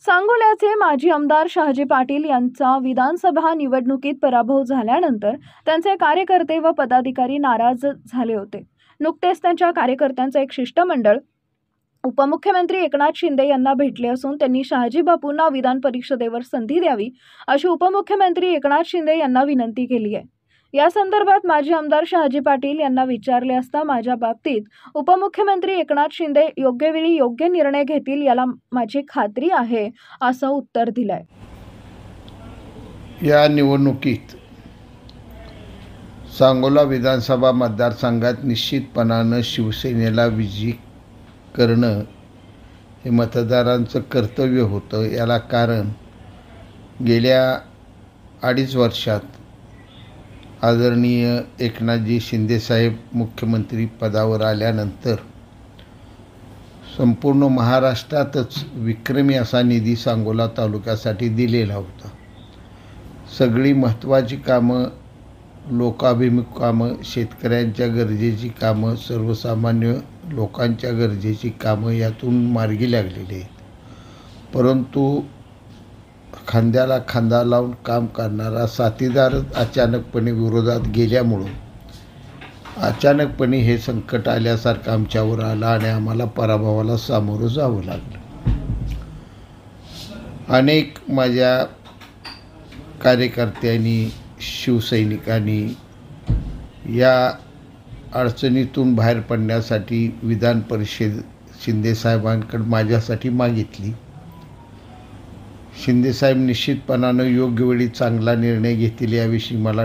सांगोल्याचे माजी आमदार शहाजी पाटील यांचा विधानसभा निवडणुकीत पराभव झाल्यानंतर त्यांचे कार्यकर्ते व पदाधिकारी नाराज झाले होते। नुकतेच त्यांच्या कार्यकर्त्यांचे एक शिष्टमंडळ उपमुख्यमंत्री एकनाथ शिंदे यांना भेटले असून त्यांनी शहाजी बापूंना विधान परिषदेवर संधी द्यावी अशी उपमुख्यमंत्री एकनाथ शिंदे यांना विनंती केली आहे। या संदर्भात माजी आमदार शहाजी पाटील यांना विचारले असता माझ्या बाबतीत उपमुख्यमंत्री एकनाथ शिंदे योग्य वेळी योग्य निर्णय घेतील याला माझी खात्री आहे असं उत्तर दिलंय। या निवडणुकीत सांगोला विधानसभा मतदारसंघात निश्चितपणाने शिवसेनेला विजयी करणं हे मतदारांचं कर्तव्य होतं। याला कारण गेल्या 2.5 वर्षात आदरणीय एकनाथजी शिंदेसाहेब मुख्यमंत्री पदावर आल्यानंतर संपूर्ण महाराष्ट्रातच विक्रमी असा निधी सांगोला तालुक्यासाठी दिलेला होता। सगळी महत्त्वाची कामं, लोकाभिमुख कामं, शेतकऱ्यांच्या गरजेची कामं, सर्वसामान्य लोकांच्या गरजेची कामं यातून मार्गी लागलेली आहेत। परंतु खांद्याला खांदा लावून काम करणारा साथीदार अचानकपणे विरोधात गेल्यामुळं अचानकपणे हे संकट आल्यासारखं आमच्यावर आलं आणि आम्हाला पराभवाला सामोरं जावं लागलं। अनेक माझ्या कार्यकर्त्यांनी, शिवसैनिकांनी या अडचणीतून बाहेर पडण्यासाठी विधान परिषद शिंदेसाहेबांकडे माझ्यासाठी मागितली। शिंदेसाहेब निश्चितपणानं योग्य वेळी चांगला निर्णय घेतील याविषयी मला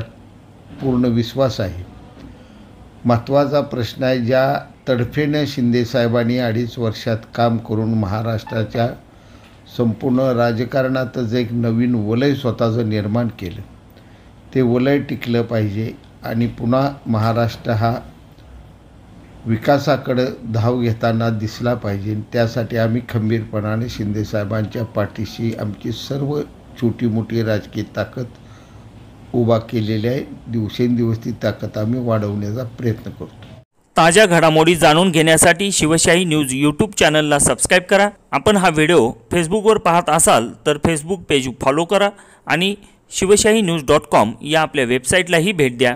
पूर्ण विश्वास आहे। महत्त्वाचा प्रश्न आहे, ज्या तडफेनं शिंदेसाहेबांनी 2.5 वर्षात काम करून महाराष्ट्राच्या संपूर्ण राजकारणातच एक नवीन वलय स्वतःचं निर्माण केलं, ते वलय टिकलं पाहिजे आणि पुन्हा महाराष्ट्र हा विकासाकडे धाव घेताना दिसला पाहिजे। त्यासाठी आम्ही खंबीरपणाने शिंदेसाहेबांच्या पाठीशी आमची सर्व छोटी मोठी राजकीय ताकद उभा केलेली आहे। दिवसेंदिवस ती ताकद आम्ही वाढवण्याचा प्रयत्न करतो। ताज्या घडामोडी जाणून घेण्यासाठी शिवशाही न्यूज यूट्यूब चॅनलला सबस्क्राईब करा। आपण हा व्हिडिओ फेसबुकवर पाहत असाल तर फेसबुक पेज फॉलो करा आणि शिवशाही news.com या आपल्या वेबसाईटलाही भेट द्या।